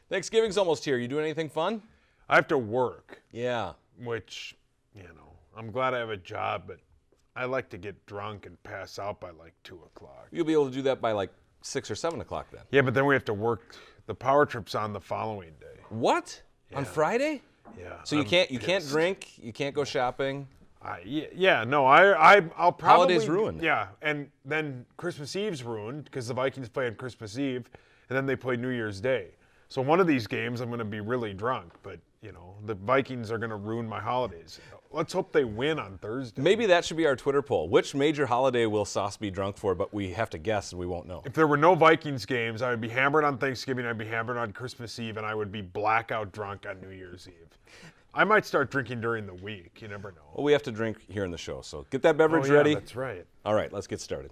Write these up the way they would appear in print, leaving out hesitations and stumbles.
Thanksgiving's almost here. You doing anything fun? I have to work, Yeah. which, I'm glad I have a job, but I like to get drunk and pass out by like 2 o'clock. You'll be able to do that by like 6 or 7 o'clock then. Yeah, but then we have to work. The power trip's on the following day. What? Yeah. On Friday? Yeah. So you can't drink, you can't go shopping. I'll probably. Holiday's ruined. Yeah, and then Christmas Eve's ruined because the Vikings play on Christmas Eve, and then they play New Year's Day. So one of these games I'm going to be really drunk, but the Vikings are going to ruin my holidays. Let's hope they win on Thursday. Maybe that should be our Twitter poll. Which major holiday will Sauce be drunk for? But we have to guess and we won't know. If there were no Vikings games, I would be hammered on Thanksgiving, I'd be hammered on Christmas Eve, and I would be blackout drunk on New Year's Eve. I might start drinking during the week. You never know. Well, we have to drink here in the show, so get that beverage Oh, yeah, ready. That's right. All right, let's get started.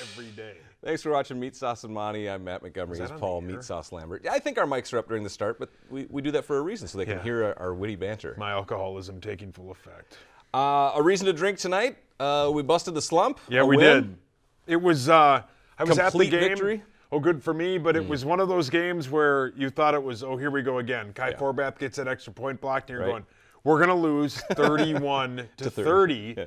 Every day. Thanks for watching MeatSauce Monty. I'm Matt Montgomery. He's that on Paul the air? MeatSauce Lambert. I think our mics are up during the start, but we do that for a reason, so they can Yeah. hear our witty banter. My alcoholism taking full effect. A reason to drink tonight. We busted the slump. Yeah, a we win. did. It was, I was at the Complete game. victory? Oh, good for me, but it was one of those games where you thought it was, here we go again. Kai Forbath gets that extra point blocked, and you're Right. going, we're going to lose 31 to 30. Yeah.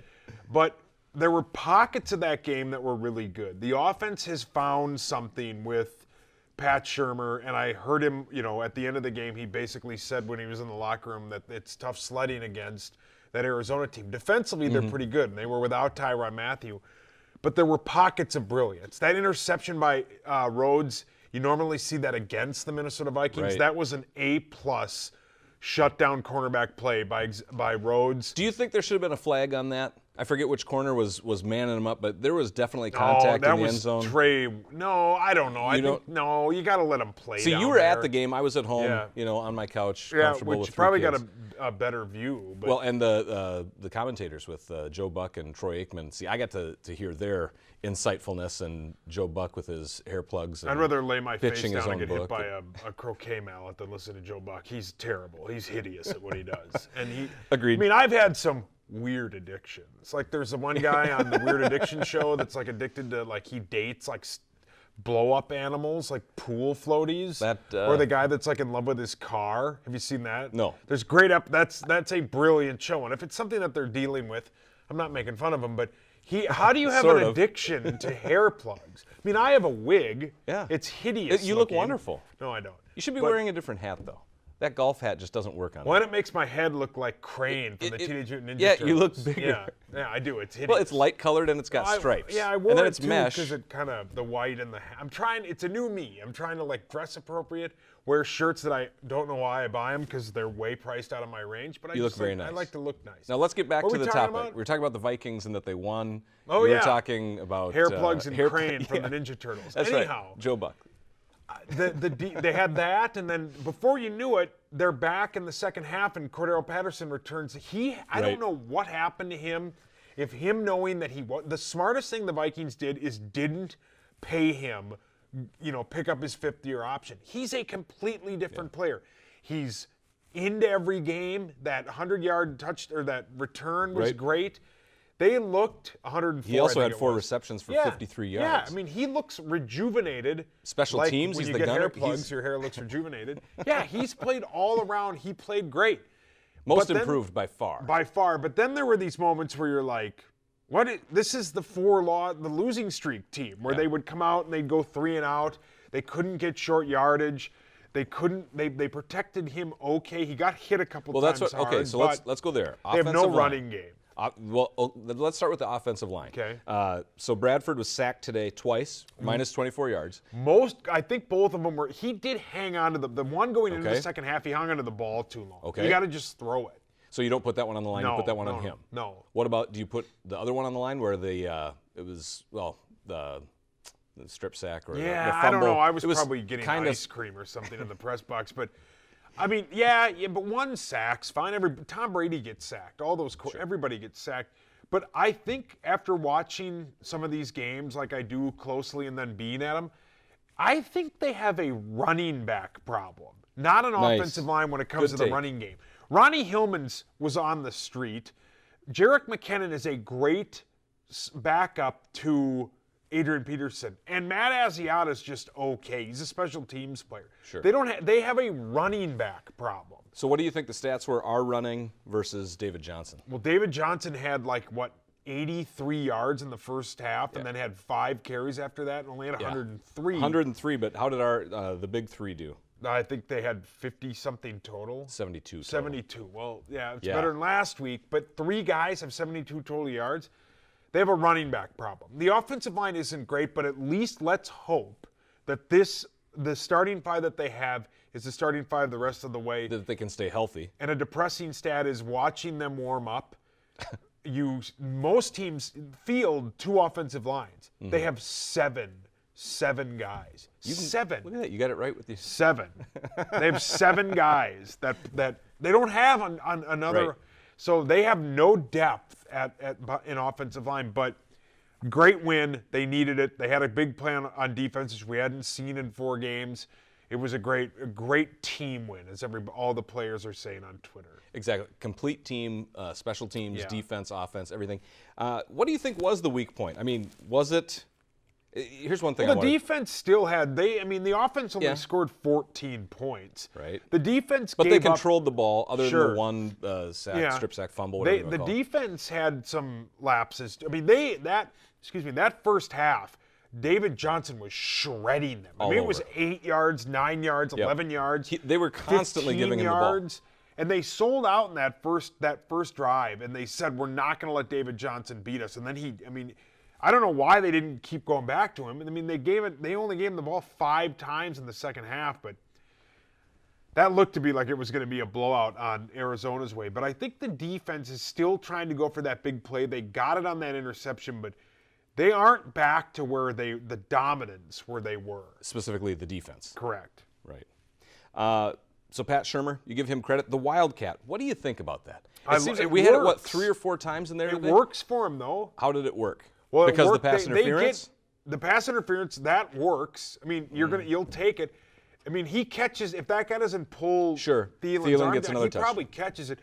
But there were pockets of that game that were really good. The offense has found something with Pat Shurmur, and I heard him, at the end of the game, he basically said when he was in the locker room that it's tough sledding against that Arizona team. Defensively, they're pretty good, and they were without Tyrann Mathieu. But there were pockets of brilliance. That interception by Rhodes, you normally see that against the Minnesota Vikings. Right. That was an A-plus shutdown cornerback play by Rhodes. Do you think there should have been a flag on that? I forget which corner was manning him up, but there was definitely contact in the end zone. Trey. No, I don't know. You got to let him play. So down you were at there. the game. I was at home, Yeah. On my couch, Yeah, comfortable which with you three probably kids. got a better view. But Well, and the commentators with Joe Buck and Troy Aikman. See, I got to hear their insightfulness, and Joe Buck with his hair plugs. And I'd rather lay my face pitching his down and own get hit book. by a croquet mallet than listen to Joe Buck. He's terrible. He's hideous at what he does. And Agreed. I mean, I've had some weird addictions. Like there's the one guy on the Weird Addiction show that's like addicted to he dates blow up animals like pool floaties. Or the guy that's in love with his car. Have you seen that? No. There's great that's a brilliant show. And if it's something that they're dealing with, I'm not making fun of him, but how do you have Sort an of. addiction to hair plugs? I mean, I have a wig. Yeah. It's hideous. You look looking. wonderful. No, I don't. You should be But wearing a different hat, though. That golf hat just doesn't work on When it makes my head look like Crane from the Teenage Mutant Ninja yeah, Turtles. you look bigger. Yeah, I do. It's hideous. Well, it's light colored and it's got stripes. Yeah, I wore and then it it's too mesh. because it kind of the white and the. It's a new me. I'm trying to dress appropriate, wear shirts that I don't know why I buy them because they're way priced out of my range. But You look very nice. I like to look nice. Now let's get back What to were the we talking topic. about? We were talking about the Vikings and that they won. Oh, we yeah. were talking about Hair plugs and Crane from yeah. the Ninja Turtles. That's Anyhow, right. Joe Buck. they had that, and then before you knew it, they're back in the second half, and Cordero Patterson returns. I don't know what happened to him. If him knowing that the smartest thing the Vikings did is didn't pay him, pick up his fifth-year option. He's a completely different player. He's into every game. That 100-yard that return was great. They looked 104. He also I had think it 4 was. receptions for Yeah, 53 yards. Yeah, I mean, he looks rejuvenated. Special teams, when he's you the get gunner. hair plugs, your hair looks rejuvenated. Yeah, he's played all around. He played great. Most But then- improved by far. By far. But then there were these moments where you're like, this is the the losing streak team, where they would come out and they'd go 3 and out. They couldn't get short yardage. They protected him okay. He got hit a couple times that's what. hard, Okay, so but let's go there. they have no Offensive line. running game. Let's start with the offensive line. Okay. So Bradford was sacked today twice, minus 24 yards. I think both of them were. He did hang on to the one going into Okay. the second half. He hung onto the ball too long. Okay. You got to just throw it. So you don't put that one on the line. No, you put that one no, on him. no. What about? Do you put the other one on the line where the strip sack or the Yeah, fumble? I don't know. I was It probably getting kind ice cream or something in the press box, but I mean, yeah, but one sack's fine. Tom Brady gets sacked. All those everybody gets sacked. But I think after watching some of these games like I do closely and then being at them, I think they have a running back problem. not an Nice. offensive line when it comes Good to the take. running game. Ronnie Hillman's was on the street. Jarek McKinnon is a great backup to Adrian Peterson, and Matt Asiata is just okay. He's a special teams player. Sure. They have a running back problem. So what do you think the stats were? Our running versus David Johnson. Well, David Johnson had 83 yards in the first half, and then had 5 carries after that, and only had 103. 103, but how did our the big three do? I think they had 50-something total. 72 total. 72. Well, yeah, it's better than last week, but 3 guys have 72 total yards. They have a running back problem. The offensive line isn't great, but at least let's hope that the starting 5 that they have is the starting 5 the rest of the way. That they can stay healthy. And a depressing stat is watching them warm up. Most teams field 2 offensive lines. Mm-hmm. They have 7 guys. 7. Look at that. You got it right with these. 7. They have 7 guys that they don't have on another. Right. So they have no depth in offensive line, but great win. They needed it. They had a big plan on defense, which we hadn't seen in 4 games. It was a great team win, as all the players are saying on Twitter. Exactly. Complete team, special teams, Yeah. defense, offense, everything. What do you think was the weak point? I mean, was it? Here's one thing. Well, the defense still had the offense only Yeah. scored 14 points. Right. The defense But gave they up. controlled the ball, other Sure. than the one strip sack fumble. The Whatever you wanna call it. defense had some lapses. I mean, that first half, David Johnson was shredding them. All It was over. 8 yards, 9 yards, Yep. 11 yards. They were constantly 15 giving him the ball. yards. And they sold out in that first drive, and they said, we're not going to let David Johnson beat us. And then I don't know why they didn't keep going back to him. I mean, they only gave him the ball 5 times in the second half, but that looked to be like it was going to be a blowout on Arizona's way. But I think the defense is still trying to go for that big play. They got it on that interception, but they aren't back to where the dominance where they were. Specifically, the defense. Correct. Right. So Pat Shurmur, you give him credit. The Wildcat. What do you think about that? It seems it like we had it works. 3 or 4 times in there. It today? works for him, though. How did it work? Well, because it of the worked. pass interference. The pass interference, that works. I mean, you'll take it. I mean, he catches. If that guy doesn't pull, Sure. Thielen's Thielen arm gets down, another he touch. probably catches it.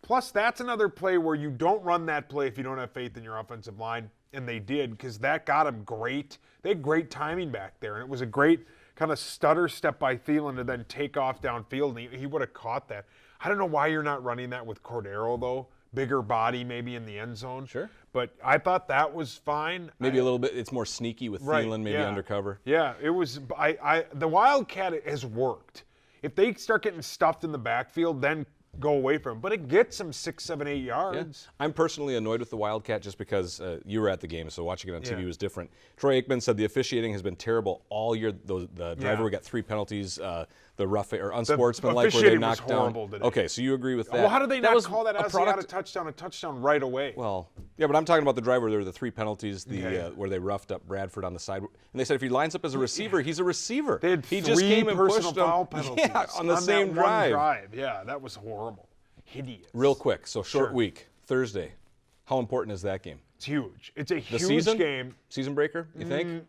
Plus, that's another play where you don't run that play if you don't have faith in your offensive line, and they did because that got him great. They had great timing back there, and it was a great kind of stutter step by Thielen to then take off downfield, and he would have caught that. I don't know why you're not running that with Cordero though. Bigger body maybe in the end zone. Sure. But I thought that was fine. Maybe a little bit. It's more sneaky with Thielen, maybe yeah. undercover. Yeah, it was. The Wildcat has worked. If they start getting stuffed in the backfield, then go away from him. But it gets them 6, 7, 8 yards. I'm personally annoyed with the Wildcat just because you were at the game, so watching it on TV Yeah. was different. Troy Aikman said the officiating has been terrible all year. The driver got 3 penalties. The rough or unsportsmanlike where they officiating was knocked down. horrible today. Okay, so you agree with that? Well, how did they not was call that a Asiata a touchdown right away? Well, yeah, but I'm talking about the driver. There were the 3 penalties, Okay. where they roughed up Bradford on the side, and they said if he lines up as a receiver, he's a receiver. They had he 3 just came and personal pushed him. foul penalties Yeah, on the that same one drive. Yeah, that was horrible. Hideous. Real quick, so short Sure. week, Thursday. How important is that game? It's huge. It's a The huge season game. Season breaker, you think?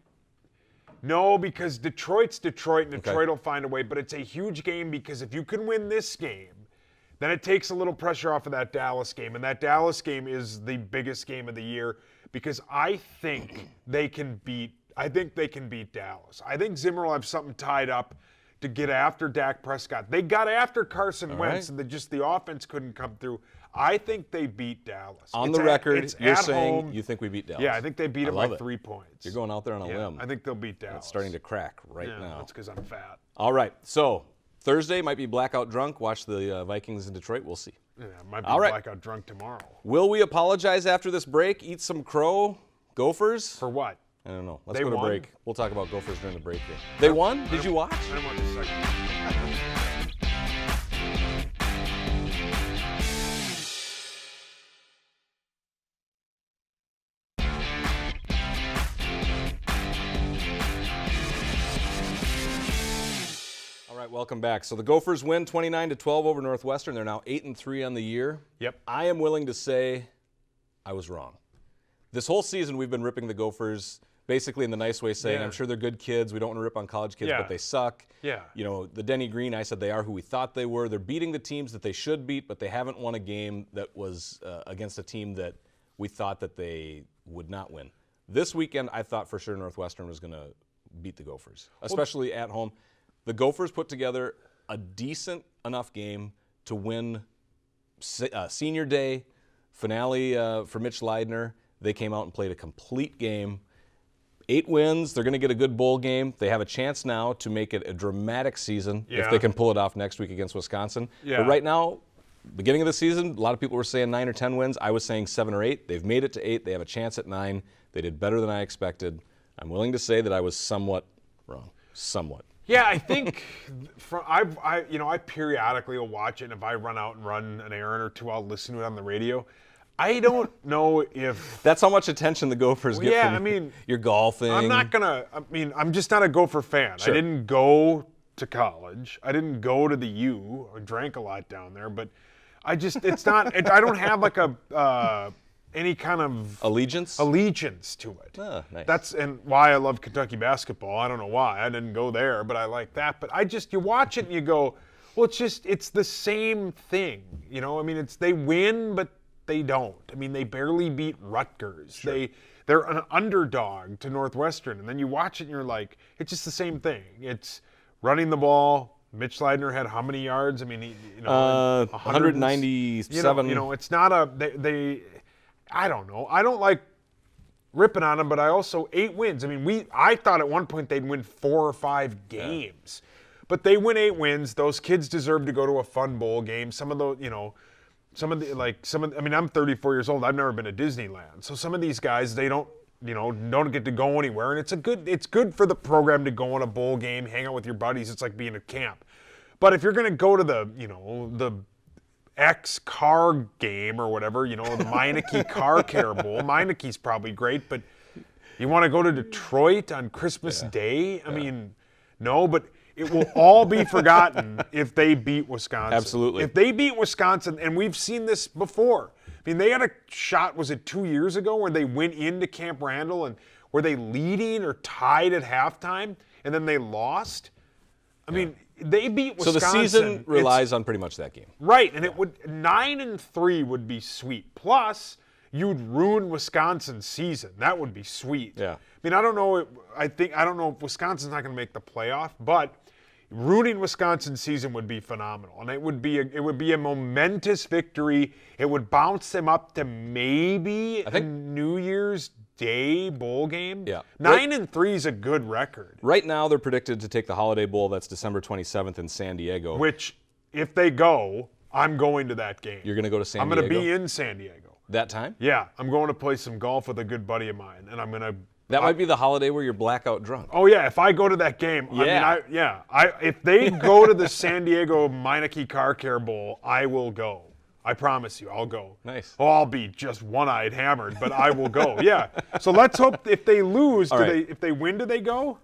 No, because Detroit's Detroit, and Okay. Detroit will find a way. But it's a huge game because if you can win this game, then it takes a little pressure off of that Dallas game. And that Dallas game is the biggest game of the year because I think they can beat Dallas. I think Zimmer will have something tied up to get after Dak Prescott. They got after Carson Wentz, right. and the offense couldn't come through. I think they beat Dallas. On It's the at- record, it's you're at saying home. you think we beat Dallas. Yeah, I think they beat I them by love it. 3 points. You're going out there on a Yeah, limb. I think they'll beat Dallas. It's starting to crack right Yeah, now. that's because I'm fat. All right, so Thursday might be blackout drunk. Watch the Vikings in Detroit. We'll see. Yeah, I might be All right. blackout drunk tomorrow. Will we apologize after this break? Eat some crow? Gophers? For what? I don't know. Let's They go to won? break. We'll talk about Gophers during the break here. They won? Did you watch? I don't want this second. All right, welcome back. So the Gophers win 29-12 over Northwestern. They're now 8-3 on the year. Yep. I am willing to say I was wrong. This whole season we've been ripping the Gophers basically in the nice way saying, Yeah. I'm sure they're good kids. We don't want to rip on college kids, Yeah. but they suck. Yeah. You know, the Denny Green, I said they are who we thought they were. They're beating the teams that they should beat, but they haven't won a game that was against a team that we thought that they would not win. This weekend, I thought for sure Northwestern was going to beat the Gophers, especially at home. The Gophers put together a decent enough game to win senior day finale for Mitch Leidner. They came out and played a complete game. 8 wins. They're going to get a good bowl game. They have a chance now to make it a dramatic season if they can pull it off next week against Wisconsin. Yeah. But right now, beginning of the season, a lot of people were saying 9 or 10 wins. I was saying 7 or 8. They've made it to 8. They have a chance at 9. They did better than I expected. I'm willing to say that I was somewhat wrong. Somewhat. Yeah, I think I periodically will watch it, and if I run out and run an errand or two, I'll listen to it on the radio. I don't know if that's how much attention the Gophers get from I mean, your golfing. I'm just not a Gopher fan. Sure. I didn't go to college. I didn't go to the U. I drank a lot down there, but I don't have like any kind of allegiance to it. Oh, nice. That's why I love Kentucky basketball. I don't know why. I didn't go there, but I like that. But you watch it and you go, well, it's the same thing. You know, I mean, they win, but they don't. I mean, they barely beat Rutgers. Sure. They're an underdog to Northwestern. And then you watch it and you're like, it's just the same thing. It's running the ball. Mitch Leidner had how many yards? I mean, 197. You know, it's not I don't know. I don't like ripping on them, but I also 8 wins. I mean, I thought at one point they'd win 4 or 5 games. Yeah. But they win 8 wins. Those kids deserve to go to a fun bowl game. Some of the, I mean, I'm 34 years old. I've never been to Disneyland. So some of these guys, they don't get to go anywhere. And it's good for the program to go on a bowl game, hang out with your buddies. It's like being at camp. But if you're going to go to the X car game or whatever, the Meineke Car Care Bowl. Meineke's probably great, but you want to go to Detroit on Christmas Day? I mean, no, but it will all be forgotten if they beat Wisconsin. Absolutely. If they beat Wisconsin, and we've seen this before. I mean, they had a shot, was it 2 years ago, where they went into Camp Randall and were they leading or tied at halftime, and then they lost? I mean, they beat Wisconsin. So the season relies on pretty much that game. Right, and it would 9-3 would be sweet. Plus, you'd ruin Wisconsin's season. That would be sweet. Yeah. I mean, I don't know. I don't know if Wisconsin's not going to make the playoff, but ruining Wisconsin's season would be phenomenal, and it would be a momentous victory. It would bounce them up to maybe a New Year's Day bowl game. Yeah. 9-3 is a good record. Right now, they're predicted to take the Holiday Bowl. That's December 27th in San Diego. Which, if they go, I'm going to that game. You're going to go to San Diego? I'm going to be in San Diego. That time? Yeah, I'm going to play some golf with a good buddy of mine, and I'm going to. That might be the holiday where you're blackout drunk. Oh yeah, if I go to that game, if they go to the San Diego Meineke Car Care Bowl, I will go. I promise you, I'll go. Nice. Oh, I'll be just one-eyed hammered, but I will go. Yeah. So let's hope if they lose, if they win, do they go?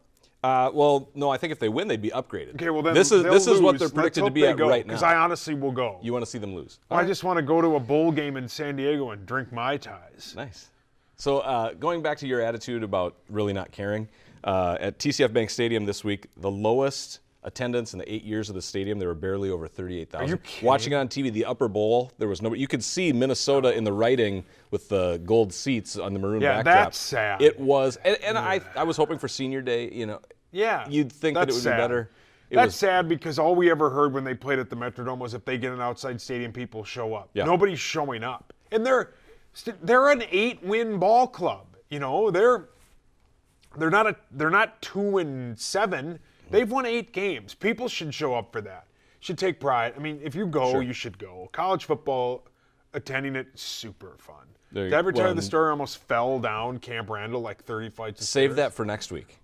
Well, no, I think if they win, they'd be upgraded. Okay, well then this is what they're predicted to be at right now. Because I honestly will go. You want to see them lose? I just want to go to a bowl game in San Diego and drink Mai Tais. Nice. So going back to your attitude about really not caring, at TCF Bank Stadium this week, the lowest attendance in the 8 years of the stadium, there were barely over 38,000. Are you kidding? Watching it on TV, the upper bowl, there was nobody. You could see Minnesota in the writing with the gold seats on the maroon backdrop. Yeah, that's sad. It was, and I was hoping for senior day, Yeah. You'd think that it would be better. That's sad because all we ever heard when they played at the Metrodome was if they get an outside stadium, people show up. Yeah. Nobody's showing up. And they're an 8-win ball club. They're not 2-7. They've won 8 games. People should show up for that. Should take pride. I mean, if you go, you should go. College football, attending it, super fun. Did I ever tell you the story? I almost fell down Camp Randall like 30 flights of stairs? Save that for next week.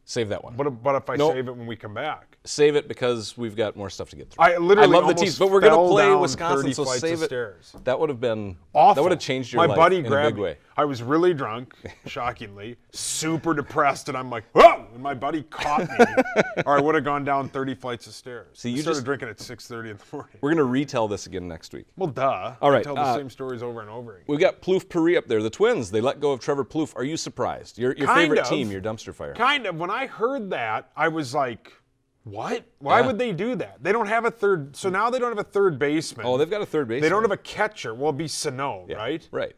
Save that one. But if I save it when we come back? save it because we've got more stuff to get through. I literally love the almost teams, but we're going to fell play down Wisconsin, 30 so flights save of it. stairs. That would have been Awful. That would have changed your My life buddy in a grabbed big way. me. I was really drunk, shockingly, super depressed, and I'm like, whoa! And my buddy caught me, or I would have gone down 30 flights of stairs. See, I you started just- drinking at 6:30 in the morning. We're going to retell this again next week. Well, duh. All right, I tell the same stories over and over again. We've got Plouffe-Perry up there. The Twins, they let go of Trevor Plouffe. Are you surprised? Your Kind favorite of. team, your dumpster fire. Kind of. When I heard that, I was like, what? Why Yeah. would they do that? They don't have a third. So now they don't have a third baseman. Oh, they've got a third baseman. They don't have a catcher. Well, it'd be Sano, right? Right.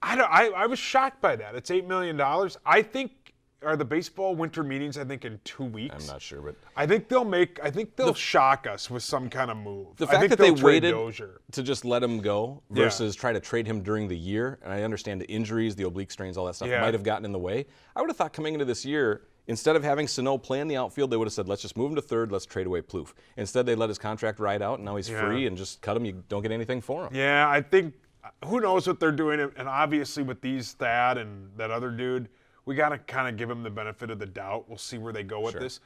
I was shocked by that. It's $8 million. I think, are the baseball winter meetings, I think, in 2 weeks? I'm not sure, but I think they'll shock us with some kind of move. the I fact think that they they'll trade waited Dozier. to just let him go versus try to trade him during the year, and I understand the injuries, the oblique strains, all that stuff Yeah. might have gotten in the way. I would have thought coming into this year, instead of having Sano play in the outfield, they would have said, let's just move him to third, let's trade away Plouffe. Instead, they let his contract ride out, and now he's free, and just cut him. You don't get anything for him. Yeah, I think, who knows what they're doing. And obviously with these, Thad and that other dude, we got to kind of give them the benefit of the doubt. We'll see where they go with this.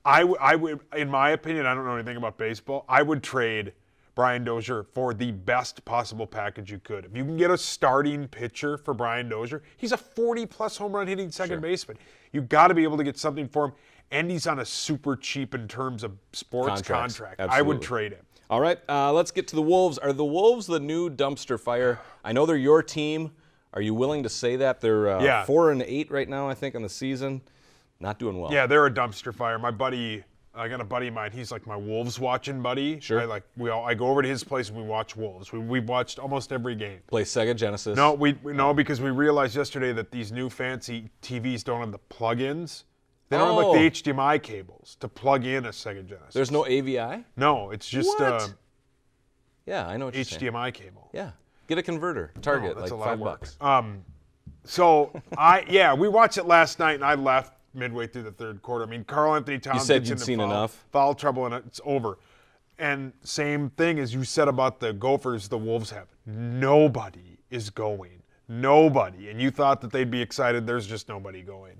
I would, in my opinion, I don't know anything about baseball, I would trade Brian Dozier for the best possible package you could. If you can get a starting pitcher for Brian Dozier, he's a 40-plus home run hitting second baseman. You've got to be able to get something for him, and he's on a super cheap in terms of sports contract. I would trade him. All right, let's get to the Wolves. Are the Wolves the new dumpster fire? I know they're your team. Are you willing to say that? They're 4-8 right now, I think, on the season. Not doing well. Yeah, they're a dumpster fire. I got a buddy of mine. He's like my Wolves watching buddy. Sure. I go over to his place and we watch Wolves. We've watched almost every game. Play Sega Genesis. No, because we realized yesterday that these new fancy TVs don't have the plug-ins. They don't have like the HDMI cables to plug in a Sega Genesis. There's no AVI? No, it's just What? Yeah, I know what you're saying. HDMI cable. Yeah. Get a converter. Target, that's like a lot of $5. work. So we watched it last night and I left midway through the third quarter. I mean, Carl Anthony Towns said gets you'd into seen enough. foul trouble and it's over. And same thing as you said about the Gophers, the Wolves have. Nobody is going. Nobody. And you thought that they'd be excited. There's just nobody going.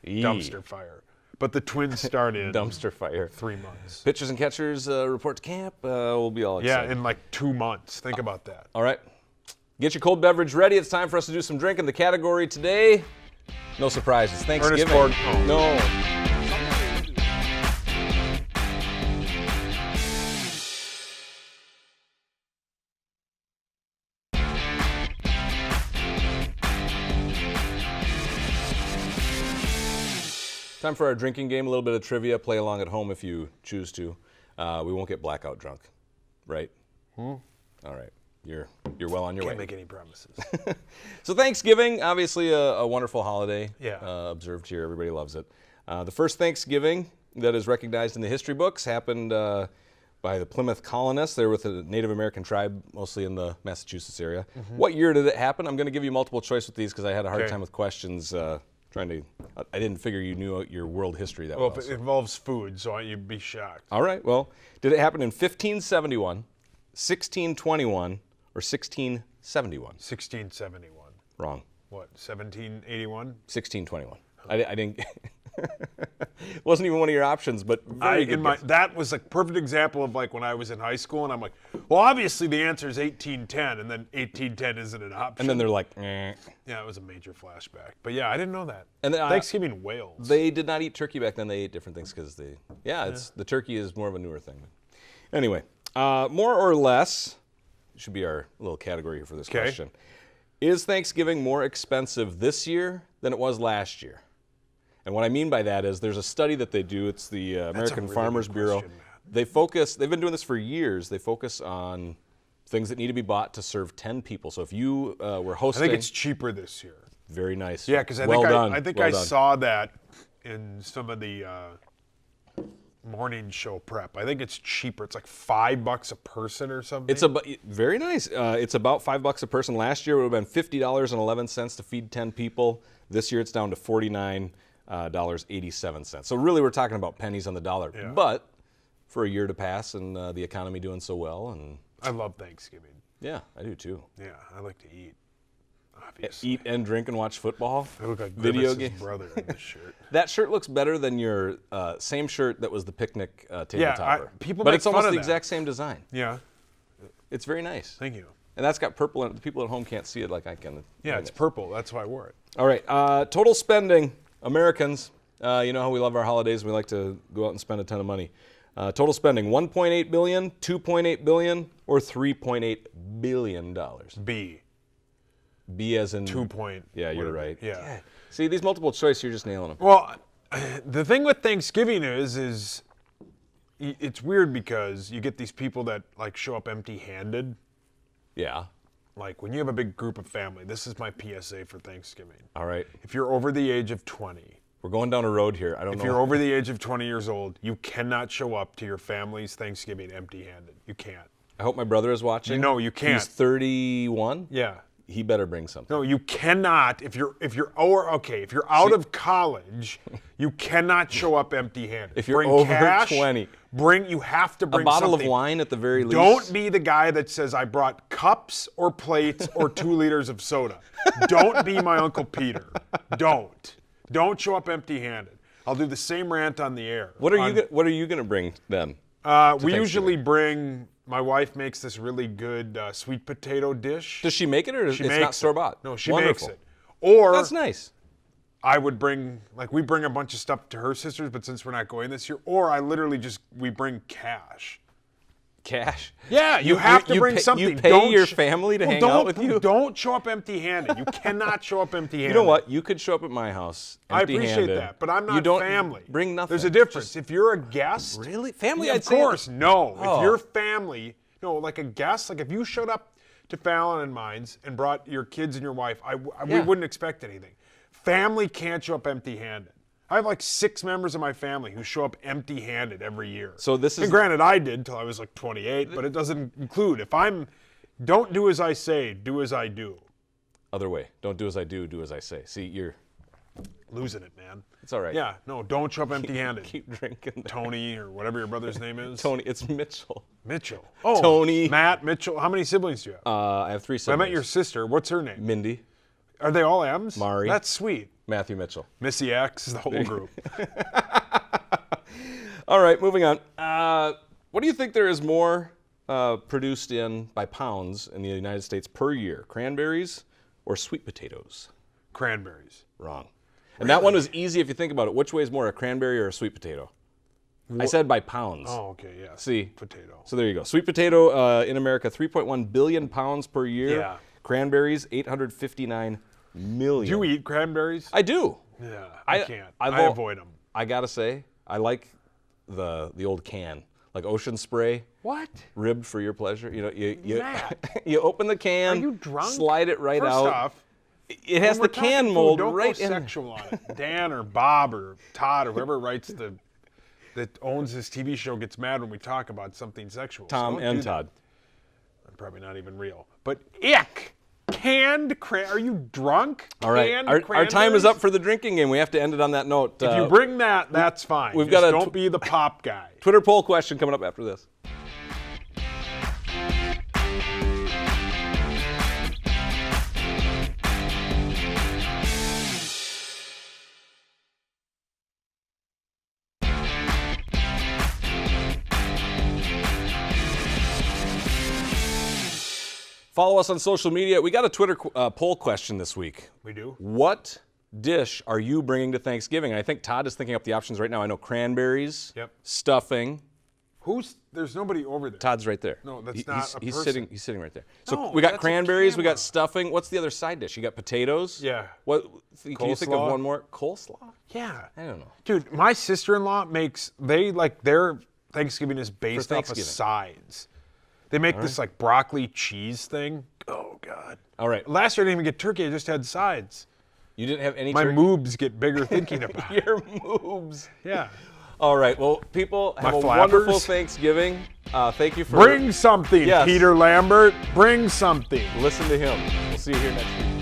Dumpster fire. But the Twins start in Dumpster fire. 3 months. Pitchers and catchers report to camp. We'll be all excited. Yeah, in like 2 months. Think about that. All right. Get your cold beverage ready. It's time for us to do some drinking. The category today, no surprises. Thanksgiving. Ford. Oh. No. Time for our drinking game, a little bit of trivia. Play along at home if you choose to. We won't get blackout drunk, right? All right. You're well on your Can't way. make any promises. So Thanksgiving, obviously a wonderful holiday. Yeah. Observed here. Everybody loves it. The first Thanksgiving that is recognized in the history books happened by the Plymouth colonists. They were with a Native American tribe, mostly in the Massachusetts area. What year did it happen? I'm going to give you multiple choice with these because I had a hard time with questions. I didn't figure you knew your world history that well. Well, if it involves food, so you'd be shocked. All right. Well, did it happen in 1571, 1621, or 1671? 1671. Wrong. What, 1781? 1621. I didn't. Wasn't even one of your options, but very good guess. That was a perfect example of like when I was in high school, and I'm like, well, obviously the answer is 1810, and then 1810 isn't an option. And then they're like, eh. Yeah, it was a major flashback. But yeah, I didn't know that. And then, Thanksgiving Wales. They did not eat turkey back then. They ate different things because the turkey is more of a newer thing. Anyway, more or less should be our little category here for this question. Is Thanksgiving more expensive this year than it was last year? And what I mean by that is there's a study that they do. It's the American Farmers Bureau. They've been doing this for years. They focus on things that need to be bought to serve 10 people. So if you were hosting. I think it's cheaper this year. Very nice. Yeah, because I think I saw that in some of the morning show prep. I think it's cheaper. It's like $5 a person or something. It's very nice. It's about $5 a person. Last year it would have been $50.11 to feed 10 people. This year it's down to $49.87. So really we're talking about pennies on the dollar. Yeah. But for a year to pass and the economy doing so well, and I love Thanksgiving. Yeah, I do too. Yeah, I like to eat. Obviously. eat and drink and watch football, I look like video Grimace's games. brother in this shirt. That shirt looks better than your same shirt that was the picnic tabletopper. People but make it's almost fun of the that. exact same design. Yeah. It's very nice. Thank you. And that's got purple in it. The people at home can't see it like I can. Yeah, it's purple. That's why I wore it. All right. Total spending, Americans. You know how we love our holidays. We like to go out and spend a ton of money. Total spending: 1.8 billion, 2.8 billion, or 3.8 billion dollars. B. B as in 2 point. Yeah, you're whatever. right. Yeah. See, these multiple choice, you're just nailing them. Well, the thing with Thanksgiving is it's weird because you get these people that like show up empty-handed. Yeah. Like when you have a big group of family, this is my PSA for Thanksgiving. All right. If you're over the age of 20, We're going down a road here. I don't know. if you're over the age of 20 years old, you cannot show up to your family's Thanksgiving empty-handed. You can't. I hope my brother is watching. No, you can't. He's 31. Yeah. He better bring something. No, you cannot. If you're out of college, you cannot show up empty-handed. If you're bring over cash, 20. you have to bring A bottle something. of wine at the very least. Don't be the guy that says I brought cups or plates or 2 liters of soda. Don't be my Uncle Peter. Don't show up empty-handed. I'll do the same rant on the air. What are you going to bring then? We usually bring. My wife makes this really good sweet potato dish. Does she make it or She it's makes not store bought? No, she Wonderful. makes it. Or That's nice. I would bring, we bring a bunch of stuff to her sisters, but since we're not going this year, or I literally we bring cash. Cash. Yeah, you have to bring something. You pay your family to hang out with you? Don't show up empty-handed. You cannot show up empty-handed. You know what? You could show up at my house I empty-handed. appreciate that, but I'm not You don't family. Bring nothing. There's a difference. If you're a guest. Really? Family, Yeah, I'd of say. course, no. Oh. If you're family, no, like a guest, like if you showed up to Fallon and mine's and brought your kids and your wife, we wouldn't expect anything. Family can't show up empty-handed. I have 6 members of my family who show up empty-handed every year. So this is. And granted, I did until I was 28, but it doesn't include. Don't do as I say, do as I do. Other way. Don't do as I do, do as I say. See, you're Losing it, man. It's all right. Yeah, no, don't show up empty-handed. Keep drinking. There. Tony or whatever your brother's name is. Tony. It's Mitchell. Mitchell. Oh, Tony. Matt, Mitchell. How many siblings do you have? I have 3 I siblings. met your sister. What's her name? Mindy, Are they all M's? Mari. That's sweet. Matthew Mitchell. Missy X, the whole group. All right, moving on. What do you think there is more produced by pounds in the United States per year? Cranberries or sweet potatoes? Cranberries. Wrong. And that one was easy if you think about it. Which way is more, a cranberry or a sweet potato? I said by pounds. Oh, okay, yeah. See? Potato. So there you go. Sweet potato in America, 3.1 billion pounds per year. Yeah. Cranberries, 859 million. Do you eat cranberries? I do. Yeah, I can't. I I've avoid them. I gotta say, I like the old can, like Ocean Spray. What? Ribbed for your pleasure. You know, you Matt. you open the can. Are you drunk? Slide it right First out. off, It has when the we're talking can food, mold don't right go in. sexual on it. Dan or Bob or Todd or whoever writes that owns this TV show gets mad when we talk about something sexual. So Tom don't and do that. Todd. Probably not even real. But ick! Canned are you drunk? All right, Canned our time is cranberries? up for the drinking game. We have to end it on that note. If you bring that, that's fine. we've Just got a don't be the pop guy. Twitter poll question coming up after this. Follow us on social media. We got a Twitter poll question this week. We do? What dish are you bringing to Thanksgiving? And I think Todd is thinking up the options right now. I know cranberries, Yep. stuffing. There's nobody over there. Todd's right there. No, that's He- not a he's person. He's sitting right there. So No, we got that's a cranberries, we got camera. stuffing. What's the other side dish? You got potatoes? Yeah. What? Can you think of Coleslaw? one more? Coleslaw? Yeah. I don't know. Dude, my sister-in-law makes, their Thanksgiving is based off of Thanksgiving. sides. They make this broccoli cheese thing. Oh, God. All right. Last year I didn't even get turkey, I just had sides. You didn't have any My turkey? moobs get bigger thinking about it. Your moves. Yeah. All right. Well, people, have My a flappers. wonderful Thanksgiving. Thank you for Bring something, Yes. Peter Lambert. Bring something. Listen to him. We'll see you here next week.